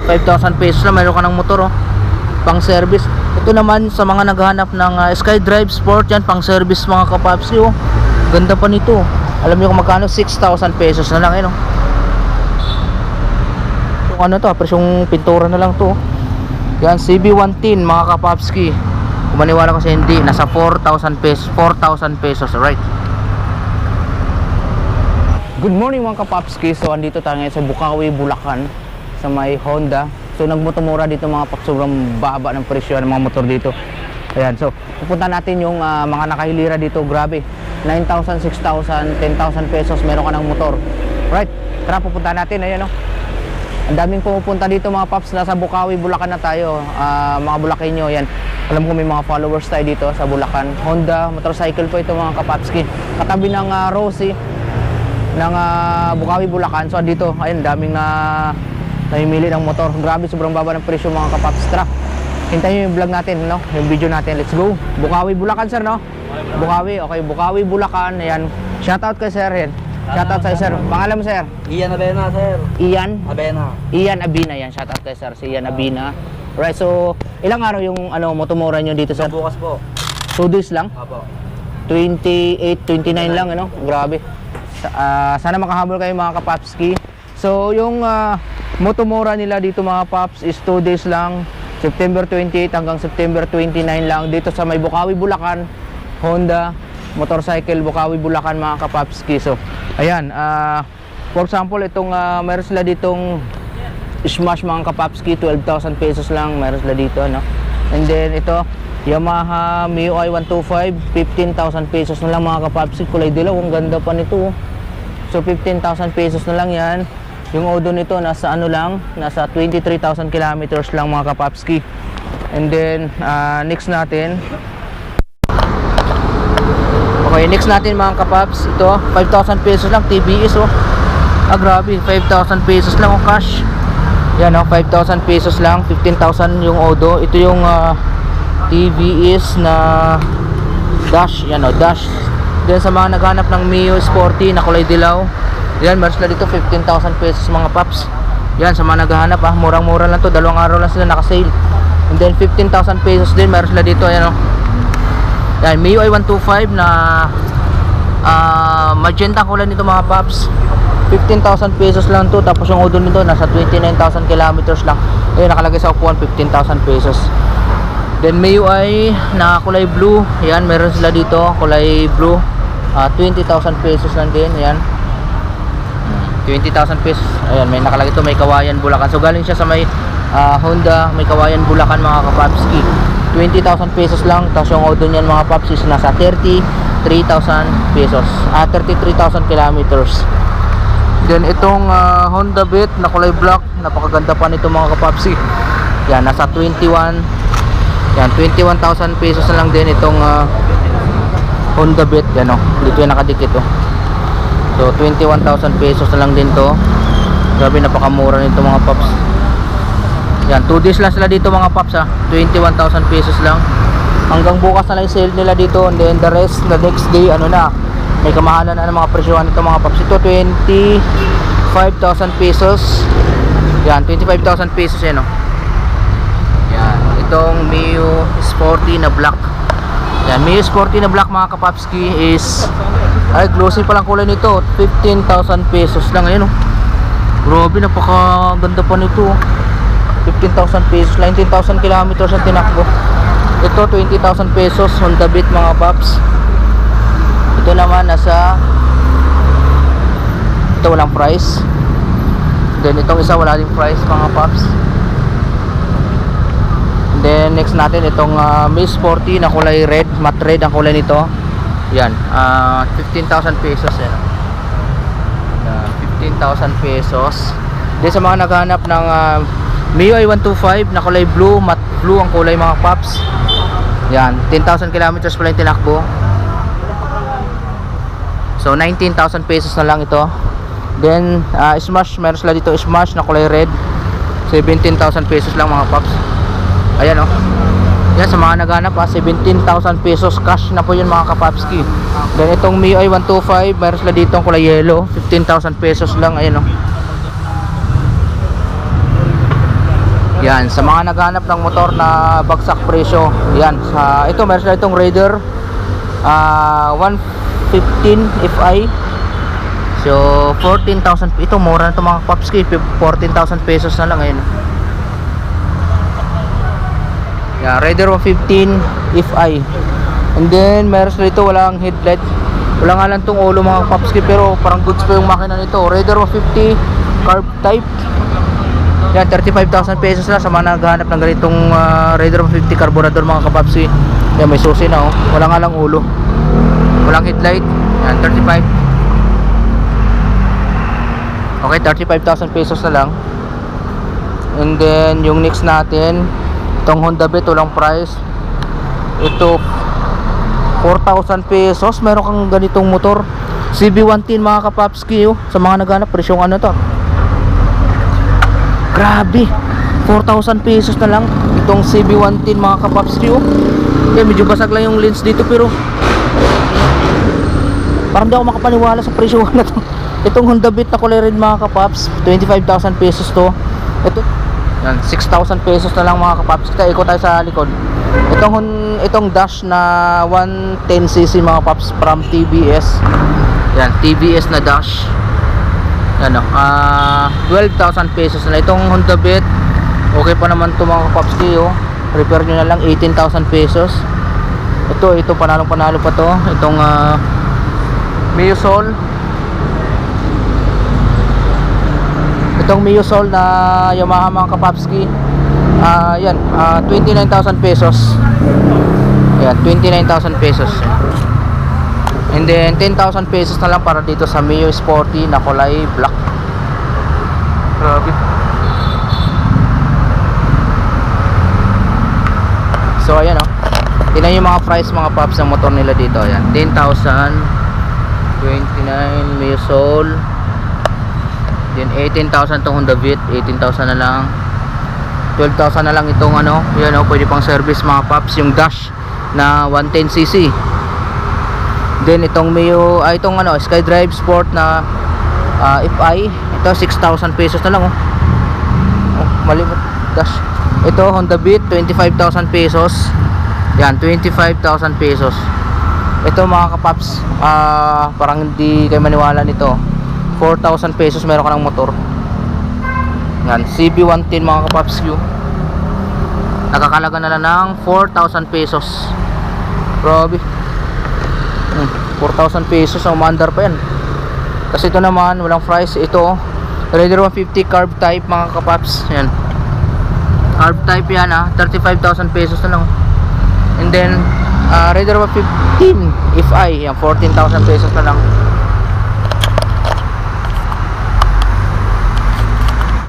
5,000 pesos lang meron ka ng motor, oh, pang service. Ito naman sa mga naghahanap ng SkyDrive Sport, yan pang service mga kapapsi, oh. Ganda pa nito. Alam niyo kung magkano? 6,000 pesos na lang, eh, no? Yung ano to, presyong pintura na lang to. Yan, CB110 mga kapapski. Kung maniwala ko sa hindi, nasa 4,000 pesos. 4,000 pesos, right? Good morning mga kapapski. So andito tayo ngayon sa Bukawi, Bulacan, sa may Honda. So nagmotomura dito mga paps, sobrang baba ng presyo ng mga motor dito. Ayan, so pupunta natin yung mga nakahilira dito. Grabe, 9,000, 6,000, 10,000 pesos meron ka ng motor. Right, tara pupunta natin. Ayan, no? Ang daming pumupunta dito mga paps. Nasa Bukawi, Bulacan na tayo, mga Bulakenyo. Yan, alam ko may mga followers tayo dito sa Bulacan. Honda motorcycle po ito mga kapapski. Katabi ng Rosie ng Bukawi, Bulacan. So dito, ayun, daming namimili ng motor. Grabe, sobrang baba ng presyo mga kapaps. Tara, hintayin yung vlog natin, no? Yung video natin. Let's go. Bukawi, Bulacan, sir, no? Bukawi, okay. Bukawi, Bulacan. Ayan, shoutout kay sir. Yan, shoutout sa sir. Pangalan mo, sir? Ian Abena, sir. Ian Abena. Ian Abina. Yan, shoutout kay sir, si Ian Abina. Right, so ilang araw yung motomura nyo dito, sir? Bukas po. 2 days lang? Apo. 28, 29 lang, ano? Grabe. Sana makahabol kayo mga kapapski. So yung motomura nila dito mga paps is 2 days lang, September 28 hanggang September 29 lang dito sa may Bukawi, Bulacan. Honda motorcycle, Bukawi, Bulacan mga kapapski. So ayan, for example itong meron sila ditong Smash mga kapapski, 12,000 pesos lang meron sila dito, no? And then ito Yamaha MIUI 125, 15,000 pesos na lang mga kapapsi. Kulay dilaw, ang ganda pa nito, oh. So 15,000 pesos na lang yan. Yung odo nito nasa ano lang, nasa 23,000 kilometers lang mga kapapski. And then next natin, okay, next natin mga kapaps, ito 5,000 pesos lang, TBS, oh. Grabe, 5,000 pesos lang, oh, cash. Yan, oh, 5,000 pesos lang, 15,000 yung odo. Ito yung TVS na dash, yan, o, dash. Then sa mga naghanap ng Mio Sporty na kulay dilaw, yan, meron sila dito 15,000 pesos mga paps. Yan, sa mga naghahanap, murang-mura lang to, 2 araw lang sila nakasale. And then 15,000 pesos din meron sila dito, yan, o. Yan, MIUI 125 na magenta kulay nito mga paps. 15,000 pesos lang to. Tapos yung odo nito nasa 29,000 kilometers lang. Ayun, nakalagay sa upuan 15,000 pesos. Then MIUI na kulay blue, yan, meron sila dito kulay blue, 20,000 pesos lang din. Yan, 20,000 pesos. Ayan, may nakalagay to, may Kawayan, Bulacan. So galing siya sa may Honda, may Kawayan, Bulacan mga kapapski. 20,000 pesos lang. Tapos yung odo niyan mga paps is nasa 33,000 pesos, 33,000 kilometers. Then itong Honda Beat na kulay black, napakaganda pa nito mga kapapsi. Yan, nasa 21,000 pesos na lang din itong Honda Beat. Yan, oh, dito yung nakadikit, oh. So 21,000 pesos na lang din to. Grabe, napakamura nito mga paps. Yan, 2 days lang sila dito mga paps, 21,000 pesos lang. Hanggang bukas na lang sale nila dito. And then the rest, the next day, ano na, may kamahalan na ng mga presyohan nito mga paps. Ito 25,000 pesos. Yan, 25,000 pesos yan, oh. Yan, itong Mio Sporty na black. Yan, Mio Sporty na black mga kapapski is, ay, glossy pa lang kulay nito, 15,000 pesos lang. Ayun, oh. Grabe, napakaganda pa nito, oh. 15,000 pesos, 19,000 kilometers ang tinakbo. Ito 20,000 pesos, Honda Beat mga paps. Ito naman nasa, ito walang price. Then itong isa wala ding price mga paps. Then next natin itong Mio Sporty na kulay red, matte red ang kulay nito. Yan, 15,000 pesos yan. 15,000 pesos. Then sa mga naghahanap ng MIUI 125 na kulay blue, matte blue ang kulay mga paps. Yan, 10,000 kilometers pala yung tinakbo. So 19,000 pesos na lang ito. Then Smash, meron sila dito Smash na kulay red, 17,000 pesos lang mga paps. Ayan, oh. Yan, sa mga naghanap, 17,000 pesos cash na po yun mga kapapski. Then itong MIUI 125, meron sila dito kulay yellow, 15,000 pesos lang. Ayan, oh. Yan, sa mga naghanap ng motor na bagsak presyo, yan, sa ito meron na itong Raider 115 Fi. So 14,000, ito mura na ito mga Papski, 14,000 pesos na lang ngayon. Yan, Raider 115 Fi. And then meron na ito walang headlight, wala nga lang itong ulo mga Papski, pero parang goods pa yung makina nito. Raider 150 carb type. Yan, 35,000 pesos na sa mga naghahanap ng ganitong Raider 150 carburetor mga kapapsi. Yan, may susi na, oh. Wala nga lang ulo, walang headlight. Yan, 35. Okay, 35,000 pesos na lang. And then yung next natin, itong Honda Beat, walang price. Ito 4,000 pesos, meron kang ganitong motor, CB110 mga kapapski, oh. Sa mga naghanap, presyong ano to, grabe, 4,000 pesos na lang itong CB110 mga kapapski, oh. Medyo basag lang yung lens dito, pero parang di ako makapaniwala sa presyo na to. Itong Honda Beat na kulay red mga kapaps, 25,000 pesos to. Ito, yan, 6,000 pesos na lang mga kapaps. Kita ikot tayo sa likod. Itong dash na 110cc mga kapaps from TBS. Yan, TBS na dash. Yan, 12,000 pesos na itong Honda Beat. Okay pa naman to mga kapaps, oh. Repair nyo na lang, 18,000 pesos. Ito panalo pa to. Itong Mio Soul. Itong Mio Soul na Yamaha mga kapapski, yan, 29,000 pesos. Yan, 29,000 pesos. And then 10,000 pesos na lang para dito sa Mio Sporty na kulay black. Grabe. So ayan, oh. Tingnan yung mga price mga paps ng motor nila dito. Ayan, 10,000, 29 Mio Soul. Then 18,000 tong Honda Beat, 18,000 na lang. 12,000 na lang itong ano, yan, oh, pwede pang service mga paps, yung dash na 110cc. Then itong Mio, itong ano, SkyDrive Sport na Fi, ito 6,000 pesos na lang, oh. Oh, malimot dash. Ito Honda Beat, 25,000 pesos. Yan, 25,000 pesos. Ito mga kapaps, parang hindi kayo maniwala nito, 4,000 pesos meron ka ng motor. Yan, CB110 mga kapaps, nakakalaga na lang ng 4,000 pesos. Grabe, 4,000 pesos, umandar pa yan. Kasi ito naman walang price. Ito Raider 150 carb type mga kapaps. Yan, carb type yan, 35,000 pesos na lang. And then Raider 115 Fi, yan, 14,000 pesos na lang.